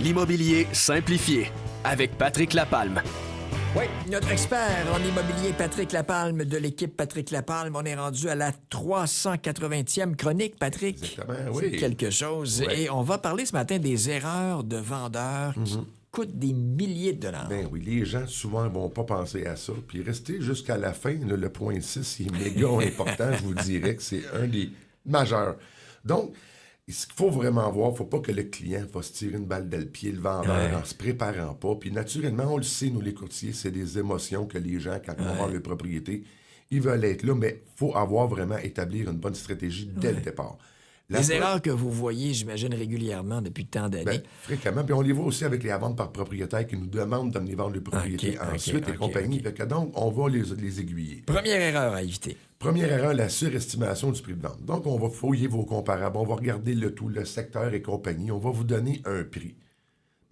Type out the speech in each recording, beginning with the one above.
L'immobilier simplifié avec Patrick Lapalme. Oui, notre expert en immobilier, Patrick Lapalme, de l'équipe Patrick Lapalme. On est rendu à la 380e chronique, Patrick. Exactement, C'est oui. quelque chose. Ouais. Et on va parler ce matin des erreurs de vendeurs qui coûtent des milliers de dollars. Ben oui, les gens, souvent, ne vont pas penser à ça. Puis rester jusqu'à la fin, là, le point 6, il est méga important. Je vous dirais que c'est un des majeurs. Donc, ce qu'il faut vraiment voir, il ne faut pas que le client va se tirer une balle dans le pied, le vendeur, en se préparant pas. Puis naturellement, on le sait, nous les courtiers, c'est des émotions que les gens, quand ils vont voir leur propriété, ils veulent être là, mais il faut avoir vraiment établir une bonne stratégie dès le départ. Les erreurs que vous voyez, j'imagine, régulièrement depuis tant d'années. Ben, fréquemment. Puis on les voit aussi avec les ventes par propriétaire qui nous demandent d'amener vendre le propriété ensuite et compagnie. Fait que donc, on va les aiguiller. Première erreur à éviter. Première erreur, la surestimation du prix de vente. Donc, on va fouiller vos comparables, on va regarder le tout, le secteur et compagnie, on va vous donner un prix.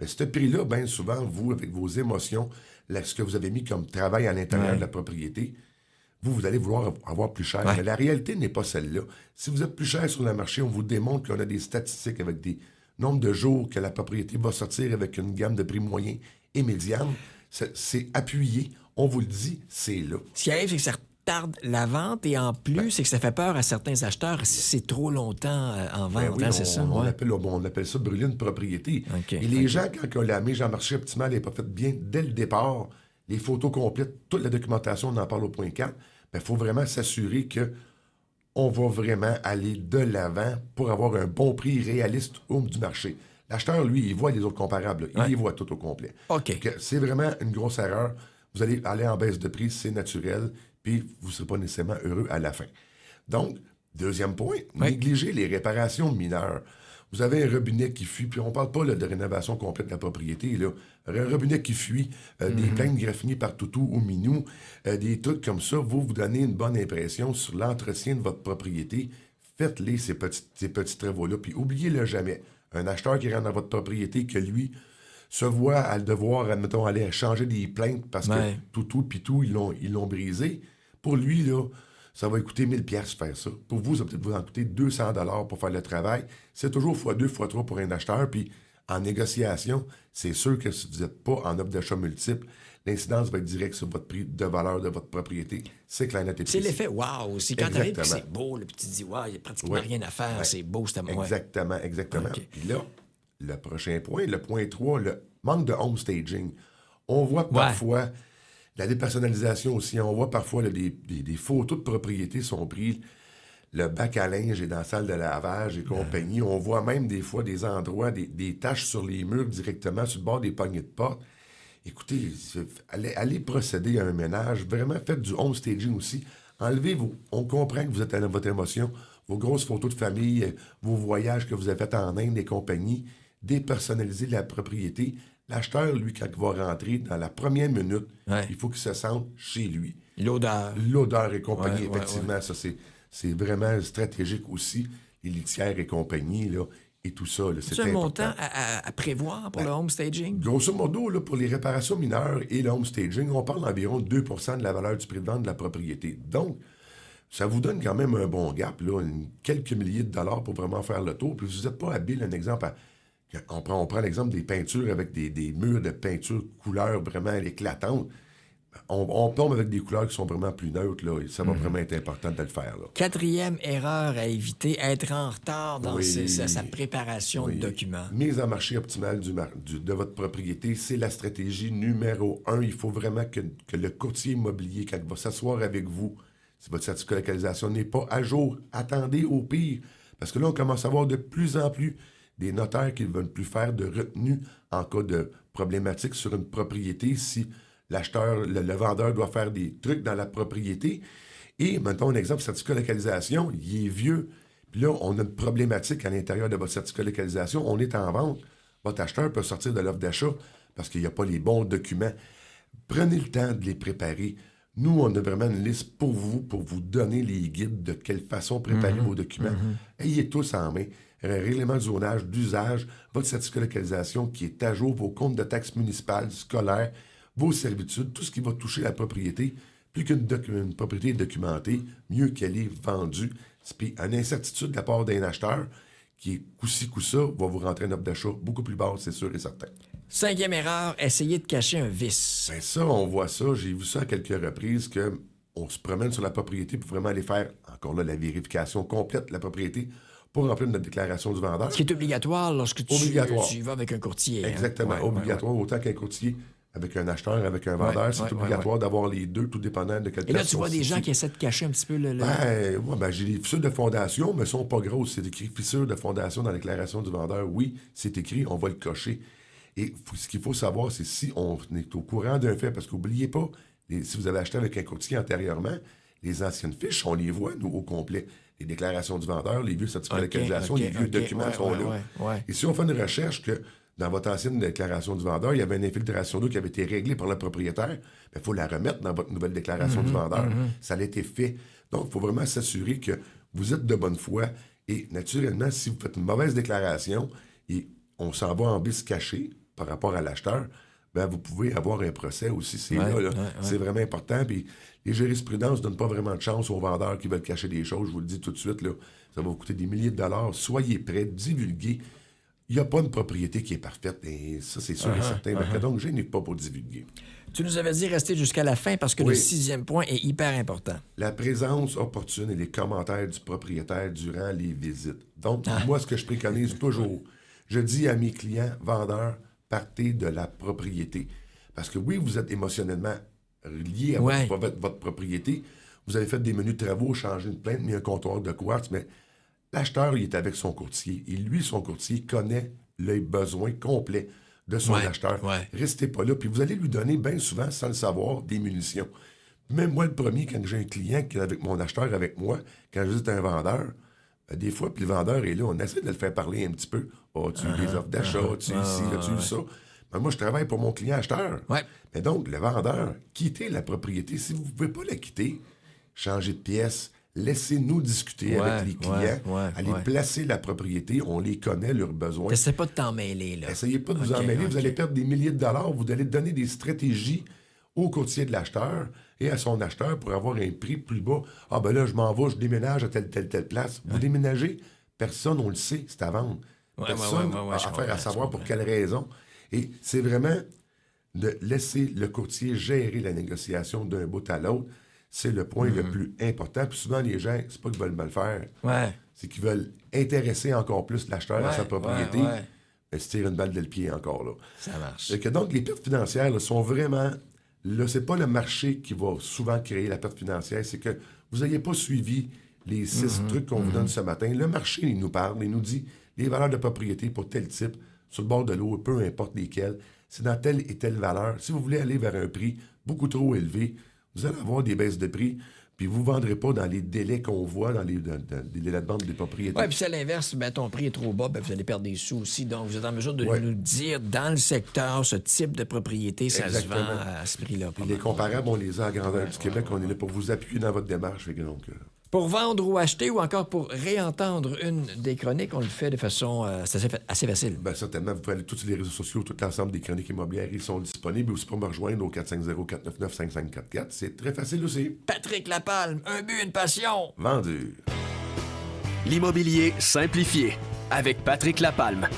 Mais ce prix-là, bien souvent, vous, avec vos émotions, ce que vous avez mis comme travail à l'intérieur de la propriété, vous allez vouloir avoir plus cher. Mais la réalité n'est pas celle-là. Si vous êtes plus cher sur le marché, on vous démontre qu'on a des statistiques avec des nombres de jours que la propriété va sortir avec une gamme de prix moyen et médiane. C'est appuyé. On vous le dit, c'est là. Ce qui arrive, c'est que ça retarde la vente et en plus, c'est que ça fait peur à certains acheteurs si c'est trop longtemps en vente. Oui, c'est ça? On appelle ça brûler une propriété. Okay, et les gens, quand la mise en marché optimale n'est pas faite bien dès le départ, les photos complètes, toute la documentation, on en parle au point 4, il faut vraiment s'assurer que on va vraiment aller de l'avant pour avoir un bon prix réaliste du marché. L'acheteur, lui, il voit les autres comparables. Il les voit tout au complet. OK. C'est vraiment une grosse erreur. Vous allez aller en baisse de prix, c'est naturel, puis vous ne serez pas nécessairement heureux à la fin. Donc, deuxième point, négligez les réparations mineures. Vous avez un robinet qui fuit, puis on ne parle pas là, de rénovation complète de la propriété. Là. Un robinet qui fuit, des plaintes graffinées par toutou ou minou, des trucs comme ça, vous donnez une bonne impression sur l'entretien de votre propriété. Faites-les, ces petits travaux-là, puis oubliez-le jamais. Un acheteur qui rentre dans votre propriété, que lui se voit à devoir, admettons, aller changer des plaintes parce que toutou, pitou, ils l'ont brisé. Pour lui, là, ça va coûter 1000 pièces faire ça. Pour vous, ça va peut-être vous en coûter 200 $ pour faire le travail. C'est toujours x2, x3 pour un acheteur. Puis en négociation, c'est sûr que si vous n'êtes pas en offre d'achat multiple, l'incidence va être directe sur votre prix de valeur de votre propriété. C'est clair, net et précis. C'est l'effet wow aussi. Quand tu arrives, c'est beau, le petit dit wow, il n'y a pratiquement rien à faire, c'est beau, c'est à moi. Exactement. Okay. Puis là, le prochain point, le point 3, le manque de home staging. On voit parfois la dépersonnalisation aussi. On voit parfois là, des photos de propriété sont prises. Le bac à linge est dans la salle de lavage et compagnie. On voit même des fois des endroits, des taches sur les murs directement sur le bord des poignées de porte. Écoutez, allez procéder à un ménage. Vraiment, faites du home staging aussi. On comprend que vous êtes dans votre émotion, vos grosses photos de famille, vos voyages que vous avez faits en Inde et compagnie. Dépersonnaliser la propriété. L'acheteur, lui, quand il va rentrer, dans la première minute, il faut qu'il se sente chez lui. L'odeur et compagnie, effectivement, ça, c'est vraiment stratégique aussi. Les litières et compagnie, là, et tout ça. Là, c'est un montant à prévoir pour le home staging? Grosso modo, là, pour les réparations mineures et le home staging, on parle d'environ 2 % de la valeur du prix de vente de la propriété. Donc, ça vous donne quand même un bon gap, là, quelques milliers de dollars pour vraiment faire le tour. Puis vous n'êtes pas habile, un exemple on prend l'exemple des peintures avec des murs de peinture couleurs vraiment éclatantes. On tombe avec des couleurs qui sont vraiment plus neutres, là, et ça va vraiment être important de le faire. Là. Quatrième erreur à éviter, être en retard dans sa préparation de documents. Mise en marché optimale de votre propriété, c'est la stratégie numéro 1. Il faut vraiment que le courtier immobilier, quand il va s'asseoir avec vous, si votre certificat de localisation n'est pas à jour, attendez au pire. Parce que là, on commence à voir de plus en plus des notaires qui ne veulent plus faire de retenue en cas de problématique sur une propriété si l'acheteur, le vendeur doit faire des trucs dans la propriété. Et, mettons un exemple, certificat de localisation, il est vieux. Puis là, on a une problématique à l'intérieur de votre certificat de localisation. On est en vente. Votre acheteur peut sortir de l'offre d'achat parce qu'il n'y a pas les bons documents. Prenez le temps de les préparer. Nous, on a vraiment une liste pour vous donner les guides de quelle façon préparer vos documents. Ayez tous en main. Un règlement de zonage, d'usage, votre certificat de localisation qui est à jour, vos comptes de taxes municipales, scolaires, vos servitudes, tout ce qui va toucher la propriété. Plus qu'une propriété est documentée, mieux qu'elle est vendue. Puis une incertitude de la part d'un acheteur qui est coup-ci, coup-ça, va vous rentrer une offre d'achat beaucoup plus basse, c'est sûr et certain. 5e erreur, essayer de cacher un vice. Ben ça, on voit ça. J'ai vu ça à quelques reprises qu'on se promène sur la propriété pour vraiment aller faire, encore là, la vérification complète de la propriété pour remplir notre déclaration du vendeur. Ce qui est obligatoire lorsque tu vas avec un courtier. Exactement, obligatoire, autant qu'un courtier avec un acheteur, avec un vendeur. C'est obligatoire d'avoir les deux, tout dépendant de quelle Et là, personne. tu vois des gens qui essaient de cacher un petit peu le... J'ai des fissures de fondation, mais elles sont pas grosses. C'est écrit fissures de fondation dans la déclaration du vendeur. Oui, c'est écrit, on va le cocher. Et ce qu'il faut savoir, c'est si on est au courant d'un fait, parce qu'oubliez pas, si vous avez acheté avec un courtier antérieurement, les anciennes fiches, on les voit, nous, au complet. Les déclarations du vendeur, les vieux certificats de localisation, les vieux documents sont là. Et si on fait une recherche que dans votre ancienne déclaration du vendeur, il y avait une infiltration d'eau qui avait été réglée par le propriétaire, il faut la remettre dans votre nouvelle déclaration du vendeur. Ça a été fait. Donc, il faut vraiment s'assurer que vous êtes de bonne foi. Et naturellement, si vous faites une mauvaise déclaration et on s'en va en bis caché par rapport à l'acheteur, vous pouvez avoir un procès aussi. C'est vraiment important. Puis les jurisprudences ne donnent pas vraiment de chance aux vendeurs qui veulent cacher des choses. Je vous le dis tout de suite, là, ça va vous coûter des milliers de dollars. Soyez prêts, divulguez. Il n'y a pas une propriété qui est parfaite. Et ça, c'est sûr et certain. Donc, je n'ai pas pour divulguer. Tu nous avais dit rester jusqu'à la fin parce que le 6e point est hyper important. La présence opportune et les commentaires du propriétaire durant les visites. Donc, moi, ce que je préconise toujours, je dis à mes clients, vendeurs, partez de la propriété. Parce que oui, vous êtes émotionnellement lié à votre propriété. Vous avez fait des menus de travaux, changé une plainte, mis un comptoir de quartz, mais l'acheteur, il est avec son courtier. Et lui, son courtier, connaît les besoins complets de son acheteur. Restez pas là. Puis vous allez lui donner, bien souvent, sans le savoir, des munitions. Même moi, le premier, quand j'ai un client qui est avec mon acheteur, avec moi, quand je visite un vendeur, des fois, puis le vendeur est là, on essaie de le faire parler un petit peu. As-tu des offres d'achat? As-tu ici? As-tu ça? Mais moi, je travaille pour mon client acheteur. Mais donc, le vendeur, quittez la propriété. Si vous ne pouvez pas la quitter, changez de pièce. Laissez-nous discuter avec les clients. Allez placer la propriété. On les connaît, leurs besoins. N'essayez pas de t'en mêler, là. Essayez pas de vous en mêler. Vous allez perdre des milliers de dollars. Vous allez donner des stratégies au courtier de l'acheteur et à son acheteur pour avoir un prix plus bas. Ah, ben là, je m'en vais, je déménage à telle place. Vous déménagez, personne, on le sait, c'est à vendre. Personne a affaire à savoir pour quelle raison. Et c'est vraiment de laisser le courtier gérer la négociation d'un bout à l'autre. C'est le point le plus important. Puis souvent, les gens, c'est pas qu'ils veulent mal faire. C'est qu'ils veulent intéresser encore plus l'acheteur à sa propriété. Mais se tirer une balle dans le pied encore, là. Ça marche. Et que donc, les pertes financières là, sont vraiment... Là, c'est pas le marché qui va souvent créer la perte financière. C'est que vous n'ayez pas suivi les 6 trucs qu'on vous donne ce matin. Le marché, il nous parle, il nous dit les valeurs de propriété pour tel type, sur le bord de l'eau, peu importe lesquelles, c'est dans telle et telle valeur. Si vous voulez aller vers un prix beaucoup trop élevé, vous allez avoir des baisses de prix, puis vous ne vendrez pas dans les délais qu'on voit dans les délais de vente des propriétés. Oui, puis c'est à l'inverse, ton prix est trop bas, vous allez perdre des sous aussi. Donc, vous êtes en mesure de nous dire, dans le secteur, ce type de propriété, ça se vend à ce prix-là. Puis les comparables, on les a à grandeur du Québec. On est là pour vous appuyer dans votre démarche. Donc, pour vendre ou acheter ou encore pour réentendre une des chroniques, on le fait de façon assez facile. Bien, certainement. Vous pouvez aller tous les réseaux sociaux, tout l'ensemble des chroniques immobilières, ils sont disponibles. Aussi pour me rejoindre au 450-499-5544. C'est très facile aussi. Patrick Lapalme, un but, une passion. Vendu. L'immobilier simplifié avec Patrick Lapalme.